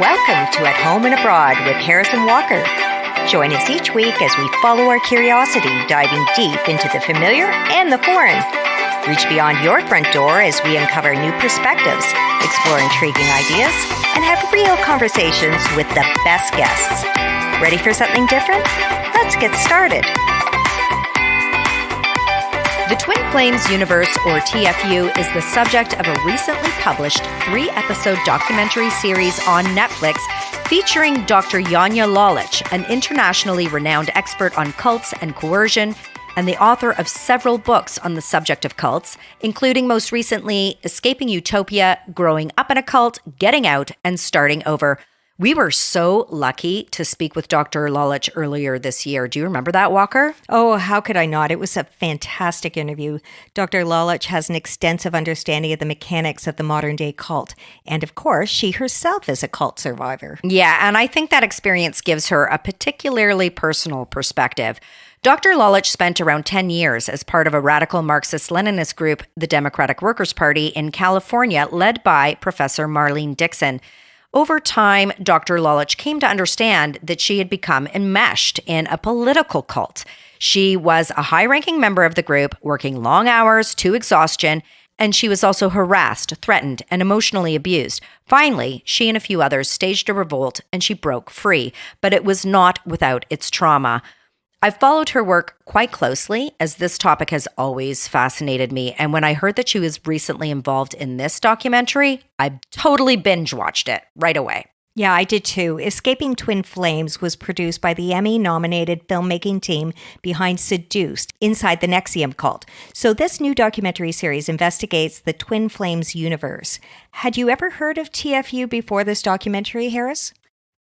Welcome to At Home and Abroad with Harrison Walker. Join us each week as we follow our curiosity, diving deep into the familiar and the foreign. Reach beyond your front door as we uncover new perspectives, explore intriguing ideas, and have real conversations with the best guests. Ready for something different? Let's get started. The Twin Flames universe, or TFU, is the subject of a recently published 3-episode documentary series on Netflix featuring Dr. Janja Lalich, an internationally renowned expert on cults and coercion, and the author of several books on the subject of cults, including most recently Escaping Utopia, Growing Up in a Cult, Getting Out, and Starting Over. We were so lucky to speak with Dr. Lalich earlier this year. Do you remember that, Walker? Oh, how could I not? It was a fantastic interview. Dr. Lalich has an extensive understanding of the mechanics of the modern-day cult. And of course, she herself is a cult survivor. Yeah, and I think that experience gives her a particularly personal perspective. Dr. Lalich spent around 10 years as part of a radical Marxist-Leninist group, the Democratic Workers' Party in California, led by Professor Marlene Dixon. Over time, Dr. Lalich came to understand that she had become enmeshed in a political cult. She was a high-ranking member of the group, working long hours to exhaustion, and she was also harassed, threatened, and emotionally abused. Finally, she and a few others staged a revolt, and she broke free, but it was not without its trauma. I've followed her work quite closely, as this topic has always fascinated me. And when I heard that she was recently involved in this documentary, I totally binge-watched it right away. Yeah, I did too. Escaping Twin Flames was produced by the Emmy-nominated filmmaking team behind Seduced, inside the NXIVM Cult. So this new documentary series investigates the Twin Flames universe. Had you ever heard of TFU before this documentary, Harris?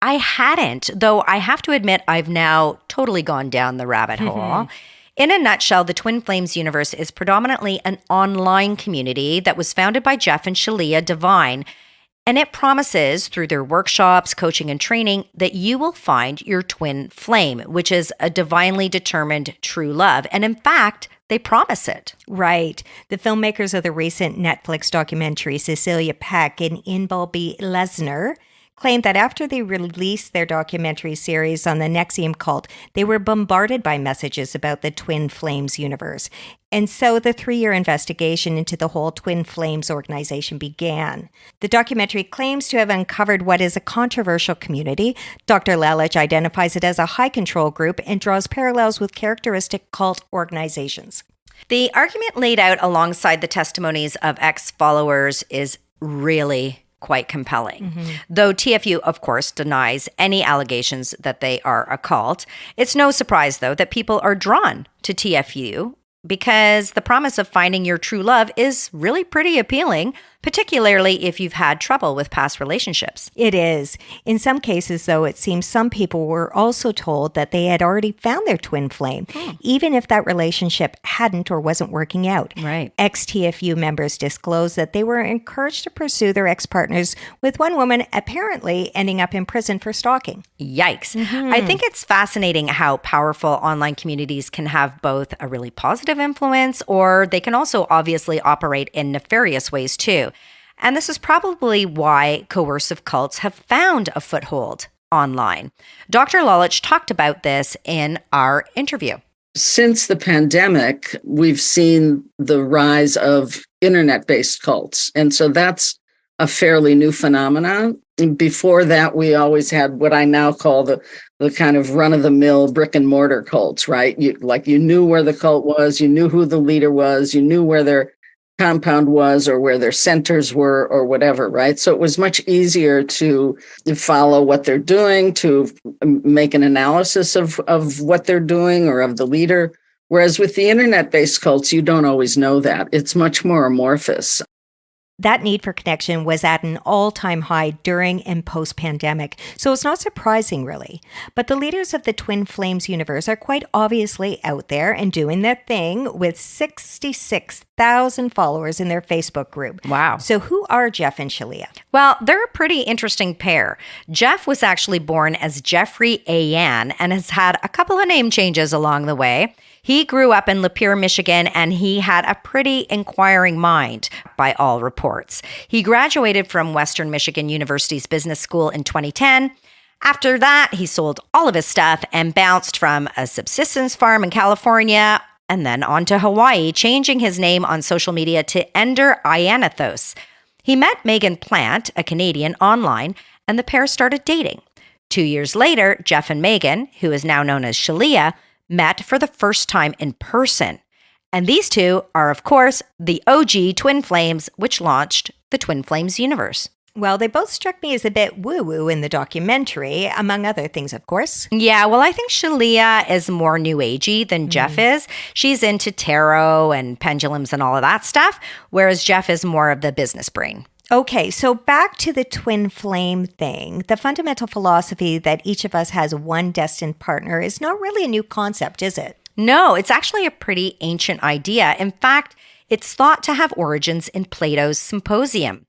I hadn't, though I have to admit I've now totally gone down the rabbit hole. In a nutshell, the Twin Flames universe is predominantly an online community that was founded by Jeff and Shalia Devine, and it promises through their workshops, coaching, and training that you will find your twin flame, which is a divinely determined true love. And in fact, they promise it. Right. The filmmakers of the recent Netflix documentary, Cecilia Peck and Inbalbi Lesnar, claimed that after they released their documentary series on the NXIVM Cult, they were bombarded by messages about the Twin Flames universe. And so the 3-year investigation into the whole Twin Flames organization began. The documentary claims to have uncovered what is a controversial community. Dr. Lalich identifies it as a high-control group and draws parallels with characteristic cult organizations. The argument laid out alongside the testimonies of ex-followers is really quite compelling. Though TFU, of course, denies any allegations that they are a cult. It's no surprise, though, that people are drawn to TFU because the promise of finding your true love is really pretty appealing, particularly if you've had trouble with past relationships. It is. In some cases, though, it seems some people were also told that they had already found their twin flame, even if that relationship hadn't or wasn't working out. Right. Ex-TFU members disclosed that they were encouraged to pursue their ex-partners, with one woman apparently ending up in prison for stalking. Yikes. I think it's fascinating how powerful online communities can have both a really positive influence, or they can also obviously operate in nefarious ways too. And this is probably why coercive cults have found a foothold online. Dr. Lalich talked about this in our interview. Since the pandemic, we've seen the rise of internet-based cults. And so that's a fairly new phenomenon. Before that, we always had what I now call the kind of run-of-the-mill brick and mortar cults, right? You knew where the cult was, you knew who the leader was, you knew where their compound was or where their centers were or whatever, right? So it was much easier to follow what they're doing, to make an analysis of what they're doing or of the leader. Whereas with the internet-based cults, you don't always know that. It's much more amorphous. That need for connection was at an all-time high during and post-pandemic, so it's not surprising, really. But the leaders of the Twin Flames universe are quite obviously out there and doing their thing with 66,000 followers in their Facebook group. Wow. So who are Jeff and Shalia? Well, they're a pretty interesting pair. Jeff was actually born as Jeffrey A. Yan and has had a couple of name changes along the way. He grew up in Lapeer, Michigan, and he had a pretty inquiring mind by all reports. He graduated from Western Michigan University's business school in 2010. After that, he sold all of his stuff and bounced from a subsistence farm in California and then on to Hawaii, changing his name on social media to Ender Iannathos. He met Megan Plant, a Canadian, online, and the pair started dating. 2 years later, Jeff and Megan, who is now known as Shalia, met for the first time in person. And these two are, of course, the OG Twin Flames, which launched the Twin Flames universe. Well, they both struck me as a bit woo-woo in the documentary, among other things, of course. Yeah, well, I think Shalia is more new agey than Jeff is. She's into tarot and pendulums and all of that stuff, whereas Jeff is more of the business brain. Okay, so back to the twin flame thing. The fundamental philosophy that each of us has one destined partner is not really a new concept, is it? No, it's actually a pretty ancient idea. In fact, it's thought to have origins in Plato's Symposium.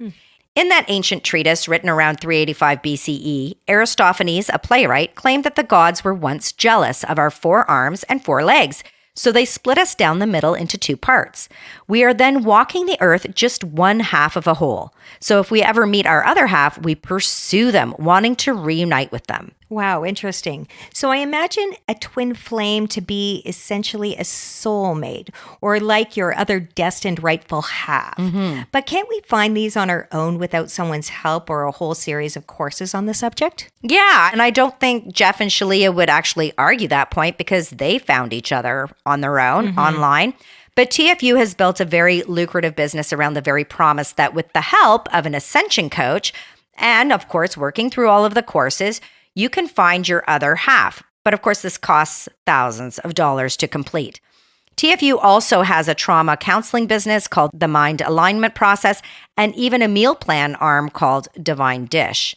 In that ancient treatise written around 385 BCE, Aristophanes, a playwright, claimed that the gods were once jealous of our 4 arms and 4 legs, so they split us down the middle into 2 parts. We are then walking the earth just one half of a whole. So if we ever meet our other half, we pursue them, wanting to reunite with them. Wow, interesting. So I imagine a twin flame to be essentially a soulmate, or like your other destined rightful half. But can't we find these on our own without someone's help or a whole series of courses on the subject? Yeah, and I don't think Jeff and Shalia would actually argue that point because they found each other on their own online. But TFU has built a very lucrative business around the very promise that with the help of an ascension coach, and of course working through all of the courses, you can find your other half. But of course, this costs thousands of dollars to complete. TFU also has a trauma counseling business called the Mind Alignment Process and even a meal plan arm called Divine Dish.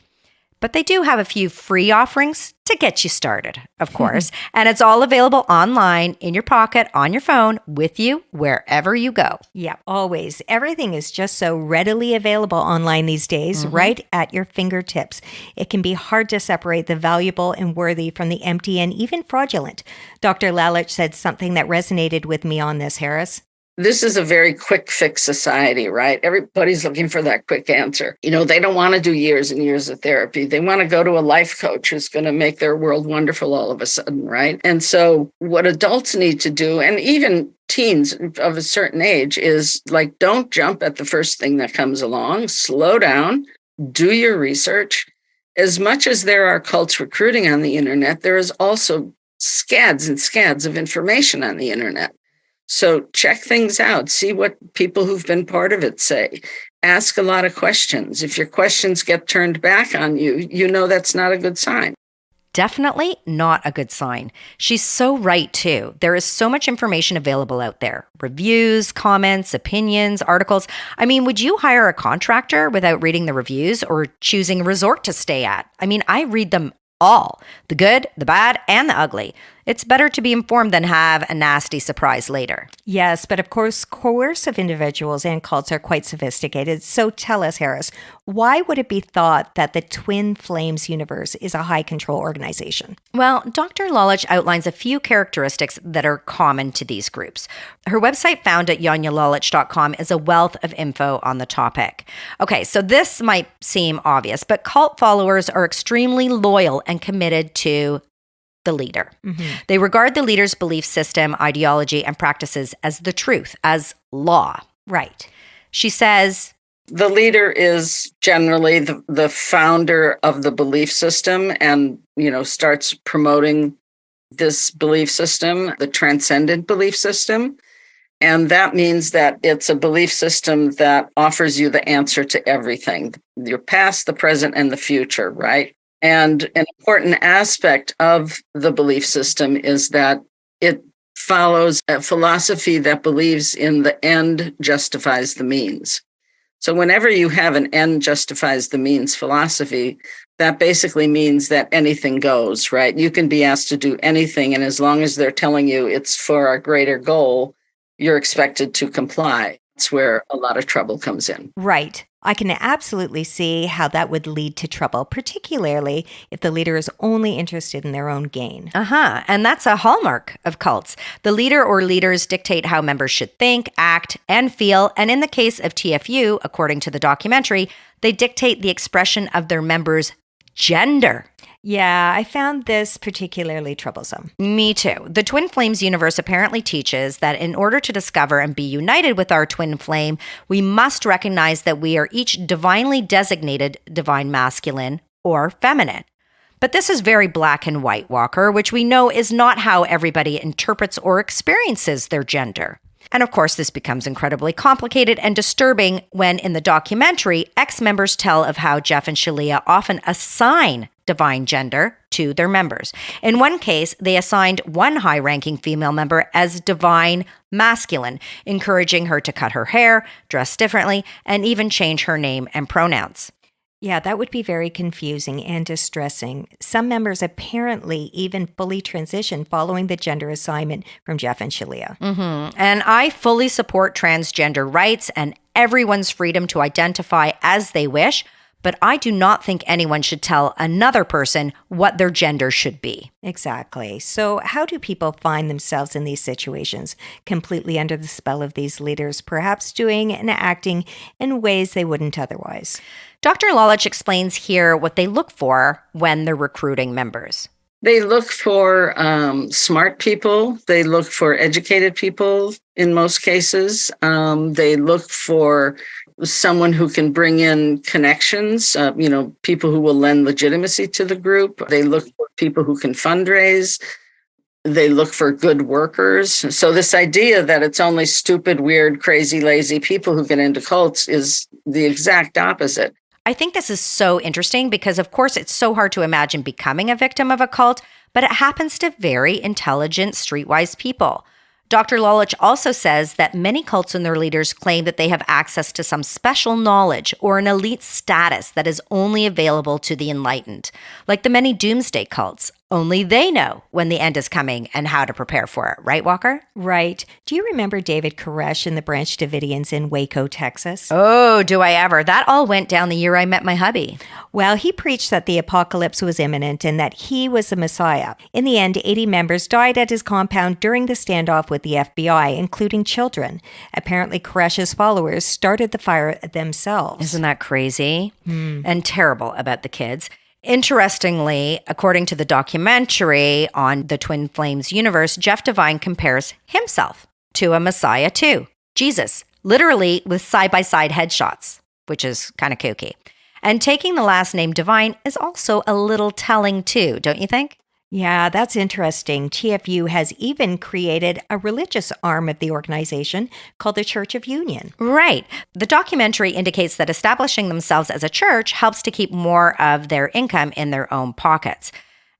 But they do have a few free offerings to get you started, of course. And it's all available online, in your pocket, on your phone, with you, wherever you go. Yeah, always. Everything is just so readily available online these days, right at your fingertips. It can be hard to separate the valuable and worthy from the empty and even fraudulent. Dr. Lalich said something that resonated with me on this, Harris. This is a very quick fix society, right? Everybody's looking for that quick answer. You know, they don't want to do years and years of therapy. They want to go to a life coach who's going to make their world wonderful all of a sudden, right? And so what adults need to do, and even teens of a certain age, is like, don't jump at the first thing that comes along. Slow down, do your research. As much as there are cults recruiting on the internet, there is also scads and scads of information on the internet. So check things out, see what people who've been part of it say. Ask a lot of questions. If your questions get turned back on you, you know that's not a good sign. Definitely not a good sign. She's so right, too. There is so much information available out there. Reviews, comments, opinions, articles. I mean, would you hire a contractor without reading the reviews or choosing a resort to stay at? I mean, I read them all. The good, the bad, and the ugly. It's better to be informed than have a nasty surprise later. Yes, but of course, coercive individuals and cults are quite sophisticated. So tell us, Harris, why would it be thought that the Twin Flames universe is a high control organization? Well, Dr. Lalich outlines a few characteristics that are common to these groups. Her website, found at janjalalich.com, is a wealth of info on the topic. Okay, so this might seem obvious, but cult followers are extremely loyal and committed to the leader. They regard the leader's belief system, ideology, and practices as the truth, as law. Right. She says, the leader is generally the founder of the belief system and, you know, starts promoting this belief system, the transcendent belief system. And that means that it's a belief system that offers you the answer to everything, your past, the present, and the future, right? And an important aspect of the belief system is that it follows a philosophy that believes in the end justifies the means. So whenever you have an end justifies the means philosophy, that basically means that anything goes, right? You can be asked to do anything, and as long as they're telling you it's for a greater goal, you're expected to comply. That's where a lot of trouble comes in. Right. I can absolutely see how that would lead to trouble, particularly if the leader is only interested in their own gain. And that's a hallmark of cults. The leader or leaders dictate how members should think, act, and feel. And in the case of TFU, according to the documentary, they dictate the expression of their members' gender. Yeah, I found this particularly troublesome. Me too. The Twin Flames universe apparently teaches that in order to discover and be united with our twin flame, we must recognize that we are each divinely designated divine masculine or feminine. But this is very black and white, Walker, which we know is not how everybody interprets or experiences their gender. And of course, this becomes incredibly complicated and disturbing when in the documentary, ex-members tell of how Jeff and Shalia often assign divine gender to their members. In one case, they assigned one high-ranking female member as divine masculine, encouraging her to cut her hair, dress differently, and even change her name and pronouns. Yeah, that would be very confusing and distressing. Some members apparently even fully transitioned following the gender assignment from Jeff and Shalia. And I fully support transgender rights and everyone's freedom to identify as they wish, but I do not think anyone should tell another person what their gender should be. Exactly. So how do people find themselves in these situations, completely under the spell of these leaders, perhaps doing and acting in ways they wouldn't otherwise? Dr. Lalich explains here what they look for when they're recruiting members. They look for smart people. They look for educated people in most cases. They look for someone who can bring in connections, people who will lend legitimacy to the group. They look for people who can fundraise. They look for good workers. So this idea that it's only stupid, weird, crazy, lazy people who get into cults is the exact opposite. I think this is so interesting because, of course, it's so hard to imagine becoming a victim of a cult, but it happens to very intelligent, streetwise people. Dr. Lalich also says that many cults and their leaders claim that they have access to some special knowledge or an elite status that is only available to the enlightened, like the many doomsday cults. Only they know when the end is coming and how to prepare for it. Right, Walker? Right. Do you remember David Koresh and the Branch Davidians in Waco, Texas? Oh, do I ever. That all went down the year I met my hubby. Well, he preached that the apocalypse was imminent and that he was the Messiah. In the end, 80 members died at his compound during the standoff with the FBI, including children. Apparently, Koresh's followers started the fire themselves. Isn't that crazy? And terrible about the kids. Interestingly, according to the documentary on the Twin Flames universe, Jeff Devine compares himself to a Messiah too, Jesus, literally with side-by-side headshots, which is kind of kooky. And taking the last name Devine is also a little telling too, don't you think? Yeah, that's interesting. TFU has even created a religious arm of the organization called the Church of Union. Right. The documentary indicates that establishing themselves as a church helps to keep more of their income in their own pockets.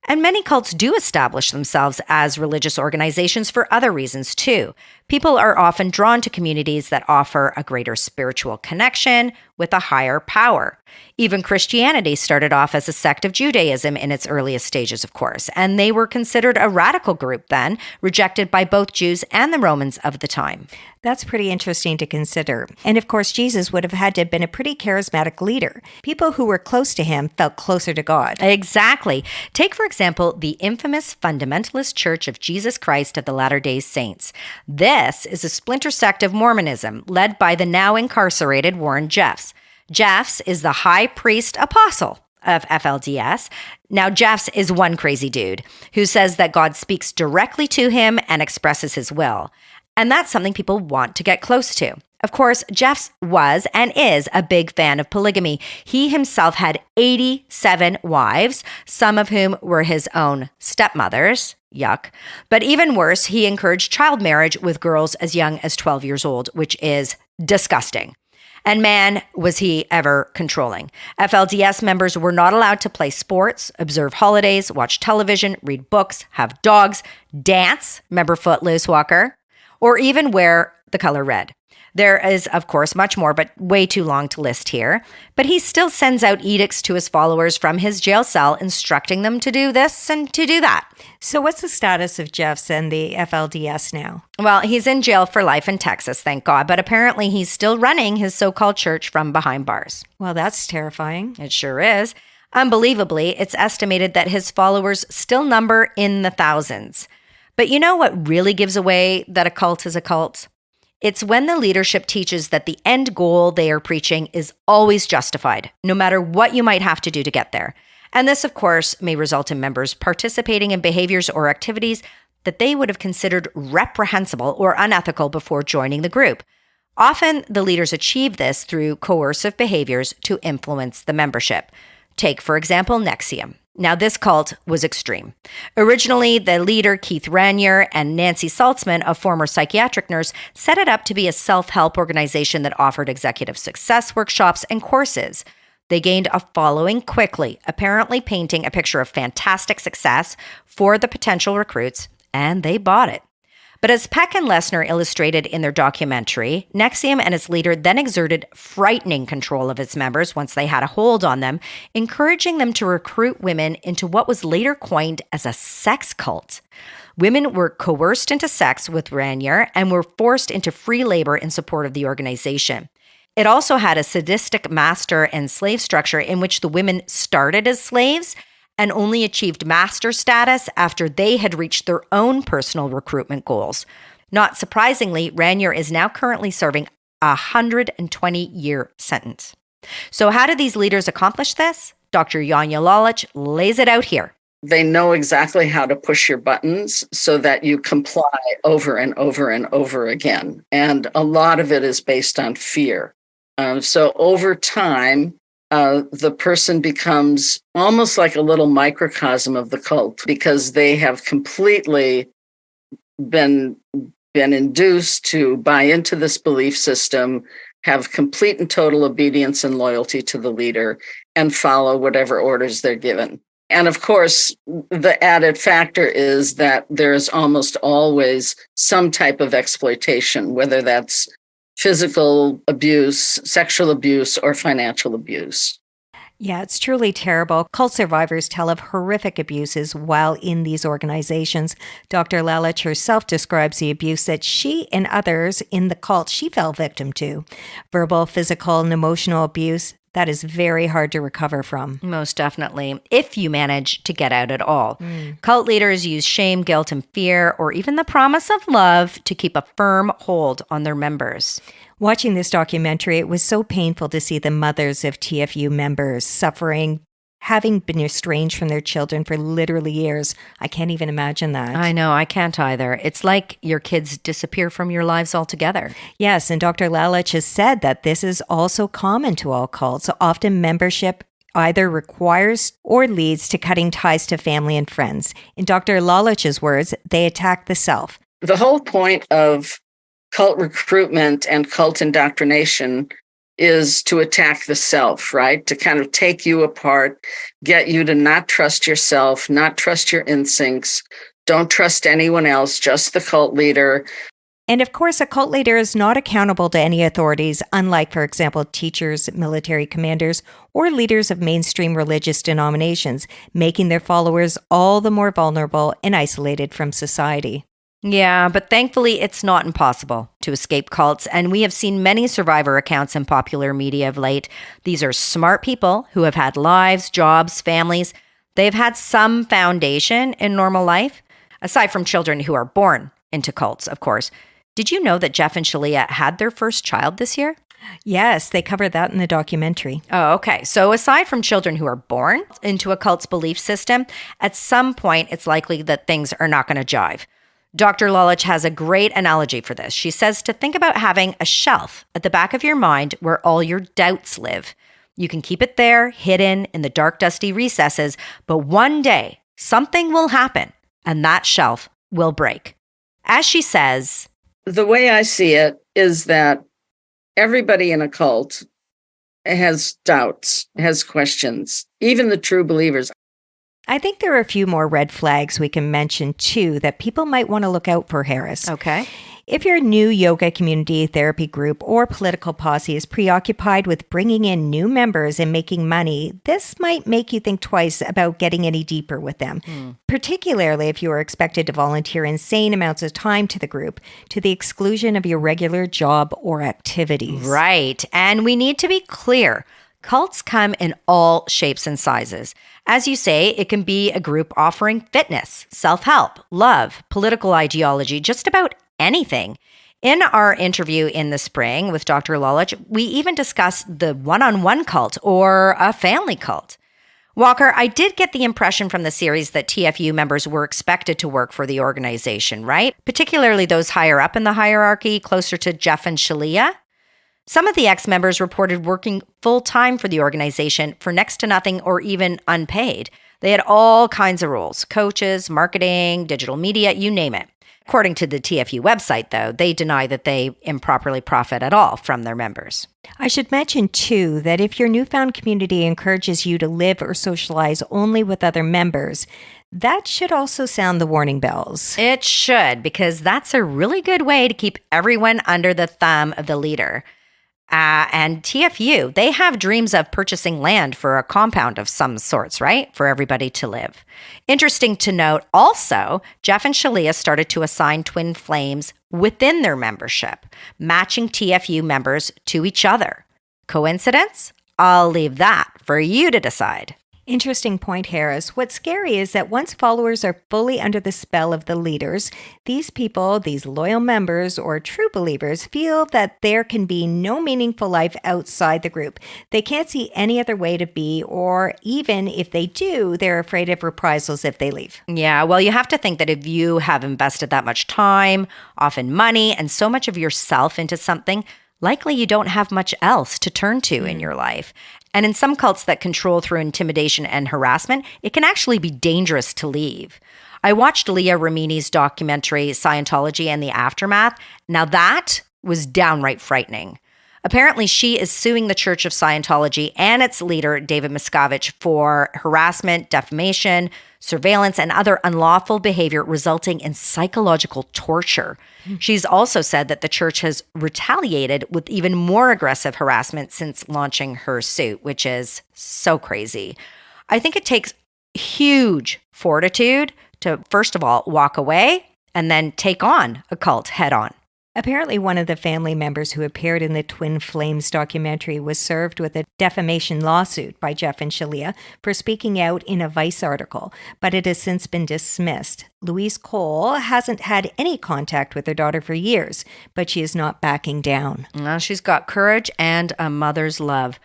And many cults do establish themselves as religious organizations for other reasons too. People are often drawn to communities that offer a greater spiritual connection with a higher power. Even Christianity started off as a sect of Judaism in its earliest stages, of course, and they were considered a radical group then, rejected by both Jews and the Romans of the time. That's pretty interesting to consider. And of course, Jesus would have had to have been a pretty charismatic leader. People who were close to him felt closer to God. Exactly. Take, for example, the infamous Fundamentalist Church of Jesus Christ of the Latter-day Saints. This is a splinter sect of Mormonism led by the now incarcerated Warren Jeffs. Jeffs is the high priest apostle of FLDS. Now, Jeffs is one crazy dude who says that God speaks directly to him and expresses his will. And that's something people want to get close to. Of course, Jeffs was and is a big fan of polygamy. He himself had 87 wives, some of whom were his own stepmothers. Yuck. But even worse, he encouraged child marriage with girls as young as 12 years old, which is disgusting. And man, was he ever controlling. FLDS members were not allowed to play sports, observe holidays, watch television, read books, have dogs, dance, remember Footloose, Walker, or even wear the color red. There is, of course, much more, but way too long to list here. But he still sends out edicts to his followers from his jail cell, instructing them to do this and to do that. So what's the status of Jeffs and the FLDS now? Well, he's in jail for life in Texas, thank God, but apparently he's still running his so-called church from behind bars. Well, that's terrifying. It sure is. Unbelievably, it's estimated that his followers still number in the thousands. But you know what really gives away that a cult is a cult? It's when the leadership teaches that the end goal they are preaching is always justified, no matter what you might have to do to get there. And this, of course, may result in members participating in behaviors or activities that they would have considered reprehensible or unethical before joining the group. Often, the leaders achieve this through coercive behaviors to influence the membership. Take, for example, NXIVM. Now, this cult was extreme. Originally, the leader, Keith Raniere, and Nancy Saltzman, a former psychiatric nurse, set it up to be a self-help organization that offered executive success workshops and courses. They gained a following quickly, apparently painting a picture of fantastic success for the potential recruits, and they bought it. But as Peck and Lesnar illustrated in their documentary, NXIVM and its leader then exerted frightening control of its members once they had a hold on them, encouraging them to recruit women into what was later coined as a sex cult. Women were coerced into sex with Raniere and were forced into free labor in support of the organization. It also had a sadistic master and slave structure in which the women started as slaves and only achieved master status after they had reached their own personal recruitment goals. Not surprisingly, Raniere is now currently serving a 120-year sentence. So how did these leaders accomplish this? Dr. Janja Lalich lays it out here. They know exactly how to push your buttons so that you comply over and over and over again. And a lot of it is based on fear. So over time, the person becomes almost like a little microcosm of the cult because they have completely been induced to buy into this belief system, have complete and total obedience and loyalty to the leader, and follow whatever orders they're given. And of course, the added factor is that there is almost always some type of exploitation, whether that's physical abuse, sexual abuse, or financial abuse. Yeah, it's truly terrible. Cult survivors tell of horrific abuses while in these organizations. Dr. Lalich herself describes the abuse that she and others in the cult she fell victim to. Verbal, physical, and emotional abuse that is very hard to recover from. Most definitely, if you manage to get out at all. Cult leaders use shame, guilt, and fear, or even the promise of love to keep a firm hold on their members. Watching this documentary, it was so painful to see the mothers of TFU members suffering, having been estranged from their children for literally years. I can't even imagine that. I know, I can't either. It's like your kids disappear from your lives altogether. Yes, and Dr. Lalich has said that this is also common to all cults. So often membership either requires or leads to cutting ties to family and friends. In Dr. Lalich's words, they attack the self. The whole point of cult recruitment and cult indoctrination is to attack the self, right? To kind of take you apart, get you to not trust yourself, not trust your instincts, don't trust anyone else, just the cult leader. And of course, a cult leader is not accountable to any authorities, unlike, for example, teachers, military commanders, or leaders of mainstream religious denominations, making their followers all the more vulnerable and isolated from society. Yeah, but thankfully it's not impossible to escape cults, and we have seen many survivor accounts in popular media of late. These are smart people who have had lives, jobs, families. They've had some foundation in normal life, aside from children who are born into cults, of course. Did you know that Jeff and Shalia had their first child this year? Yes, they covered that in the documentary. Oh, okay. So aside from children who are born into a cult's belief system, at some point it's likely that things are not going to jive. Dr. Lalich has a great analogy for this. She says to think about having a shelf at the back of your mind where all your doubts live. You can keep it there, hidden in the dark, dusty recesses, but one day something will happen and that shelf will break. As she says, the way I see it is that everybody in a cult has doubts, has questions, even the true believers. I think there are a few more red flags we can mention too that people might want to look out for, Harris. Okay. If your new yoga community, therapy group, or political posse is preoccupied with bringing in new members and making money, this might make you think twice about getting any deeper with them, particularly if you are expected to volunteer insane amounts of time to the group to the exclusion of your regular job or activities. Right. And we need to be clear. Cults come in all shapes and sizes. As you say, it can be a group offering fitness, self-help, love, political ideology, just about anything. In our interview in the spring with Dr. Lalich, we even discussed the one-on-one cult or a family cult. Walker, I did get the impression from the series that TFU members were expected to work for the organization, right? Particularly those higher up in the hierarchy, closer to Jeff and Shalia. Some of the ex-members reported working full-time for the organization for next to nothing or even unpaid. They had all kinds of roles: coaches, marketing, digital media, you name it. According to the TFU website, though, they deny that they improperly profit at all from their members. I should mention, too, that if your newfound community encourages you to live or socialize only with other members, that should also sound the warning bells. It should, because that's a really good way to keep everyone under the thumb of the leader. And TFU, they have dreams of purchasing land for a compound of some sorts, right? For everybody to live. Interesting to note also, Jeff and Shalia started to assign twin flames within their membership, matching TFU members to each other. Coincidence? I'll leave that for you to decide. Interesting point, Harris. What's scary is that once followers are fully under the spell of the leaders, these people, these loyal members or true believers, feel that there can be no meaningful life outside the group. They can't see any other way to be, or even if they do, they're afraid of reprisals if they leave. Yeah, well, you have to think that if you have invested that much time, often money, and so much of yourself into something, likely you don't have much else to turn to in your life. And in some cults that control through intimidation and harassment, it can actually be dangerous to leave. I watched Leah Remini's documentary, Scientology and the Aftermath. Now that was downright frightening. Apparently, she is suing the Church of Scientology and its leader, David Miscavige, for harassment, defamation, surveillance, and other unlawful behavior resulting in psychological torture. She's also said that the church has retaliated with even more aggressive harassment since launching her suit, which is so crazy. I think it takes huge fortitude to, first of all, walk away and then take on a cult head on. Apparently, one of the family members who appeared in the Twin Flames documentary was served with a defamation lawsuit by Jeff and Shalia for speaking out in a Vice article, but it has since been dismissed. Louise Cole hasn't had any contact with her daughter for years, but she is not backing down. She's got courage and a mother's love.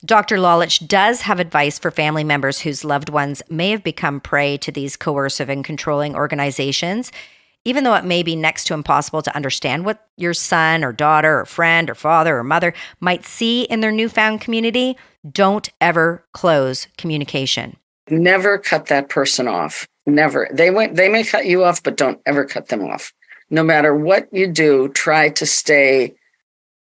Dr. Lalich does have advice for family members whose loved ones may have become prey to these coercive and controlling organizations. Even though it may be next to impossible to understand what your son or daughter or friend or father or mother might see in their newfound community, don't ever close communication. Never cut that person off. Never. They may cut you off, but don't ever cut them off. No matter what you do, try to stay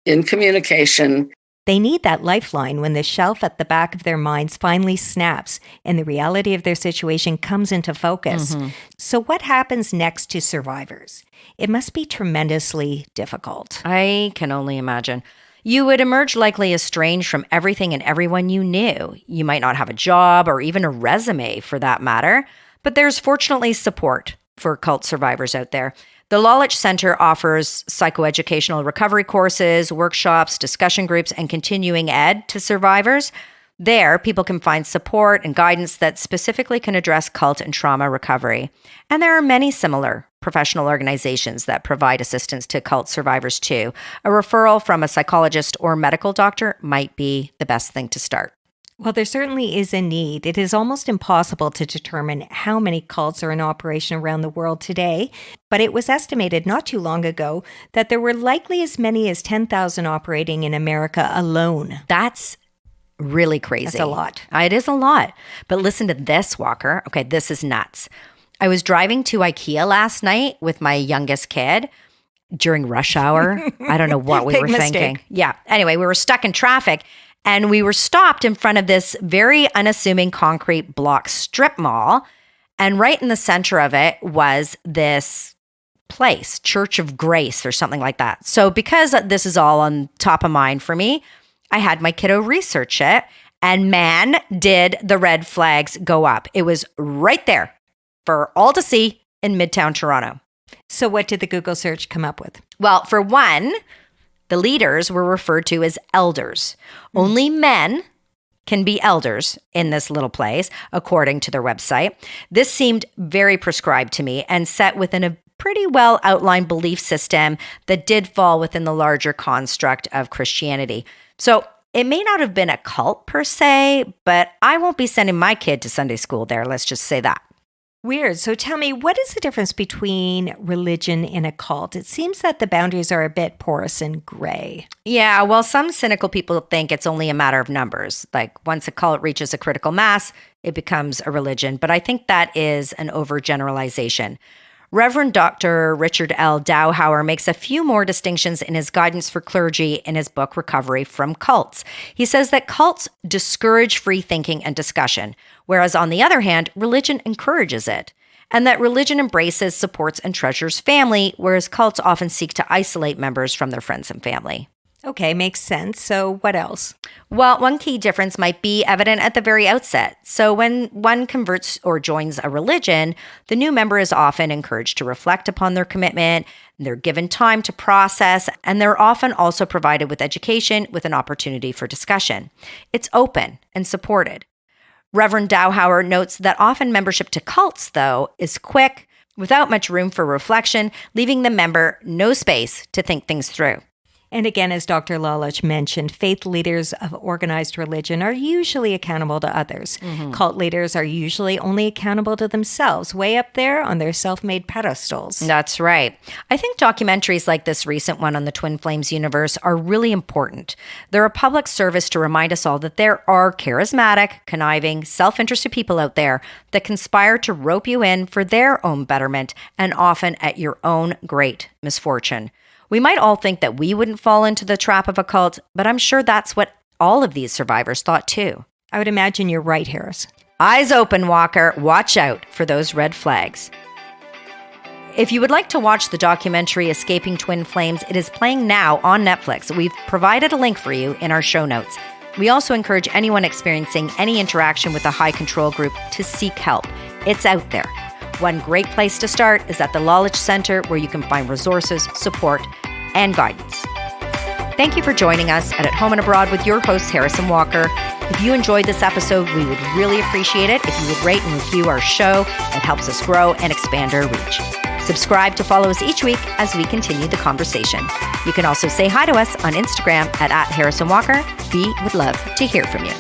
in communication. They need that lifeline when the shelf at the back of their minds finally snaps and the reality of their situation comes into focus. So what happens next to survivors? It must be tremendously difficult. I can only imagine. You would emerge likely estranged from everything and everyone you knew. You might not have a job or even a resume for that matter, but there's fortunately support for cult survivors out there. The Lalich Center offers psychoeducational recovery courses, workshops, discussion groups, and continuing ed to survivors. There, people can find support and guidance that specifically can address cult and trauma recovery. And there are many similar professional organizations that provide assistance to cult survivors too. A referral from a psychologist or medical doctor might be the best thing to start. Well, there certainly is a need. It is almost impossible to determine how many cults are in operation around the world today, but it was estimated not too long ago that there were likely as many as 10,000 operating in America alone. That's really crazy. That's a lot. It is a lot. But listen to this, Walker. Okay, this is nuts. I was driving to IKEA last night with my youngest kid during rush hour. I don't know what we were thinking. Yeah. Anyway, we were stuck in traffic. And we were stopped in front of this very unassuming concrete block strip mall. And right in the center of it was this place, Church of Grace or something like that. So because this is all on top of mind for me, I had my kiddo research it. And man, did the red flags go up. It was right there for all to see in Midtown Toronto. So what did the Google search come up with? Well, for one, the leaders were referred to as elders. Only men can be elders in this little place, according to their website. This seemed very prescribed to me and set within a pretty well outlined belief system that did fall within the larger construct of Christianity. So it may not have been a cult per se, but I won't be sending my kid to Sunday school there. Let's just say that. Weird. So tell me, what is the difference between religion and a cult? It seems that the boundaries are a bit porous and gray. Yeah, well, some cynical people think it's only a matter of numbers. Like once a cult reaches a critical mass, it becomes a religion. But I think that is an overgeneralization. Reverend Dr. Richard L. Dowhauer makes a few more distinctions in his guidance for clergy in his book, Recovery from Cults. He says that cults discourage free thinking and discussion, whereas on the other hand, religion encourages it, and that religion embraces, supports, and treasures family, whereas cults often seek to isolate members from their friends and family. Okay, makes sense. So what else? Well, one key difference might be evident at the very outset. So when one converts or joins a religion, the new member is often encouraged to reflect upon their commitment, they're given time to process, and they're often also provided with education with an opportunity for discussion. It's open and supported. Reverend Dowhauer notes that often membership to cults, though, is quick, without much room for reflection, leaving the member no space to think things through. And again, as Dr. Lalich mentioned, faith leaders of organized religion are usually accountable to others. Cult leaders are usually only accountable to themselves, way up there on their self-made pedestals. That's right. I think documentaries like this recent one on the Twin Flames universe are really important. They're a public service to remind us all that there are charismatic, conniving, self-interested people out there that conspire to rope you in for their own betterment and often at your own great misfortune. We might all think that we wouldn't fall into the trap of a cult, but I'm sure that's what all of these survivors thought too. I would imagine you're right, Harris. Eyes open, Walker. Watch out for those red flags. If you would like to watch the documentary Escaping Twin Flames, it is playing now on Netflix. We've provided a link for you in our show notes. We also encourage anyone experiencing any interaction with a high control group to seek help. It's out there. One great place to start is at the Lalich Center, where you can find resources, support, and guidance. Thank you for joining us at Home and Abroad with your host, Harrison Walker. If you enjoyed this episode, we would really appreciate it if you would rate and review our show. It helps us grow and expand our reach. Subscribe to follow us each week as we continue the conversation. You can also say hi to us on Instagram at Harrison Walker. We would love to hear from you.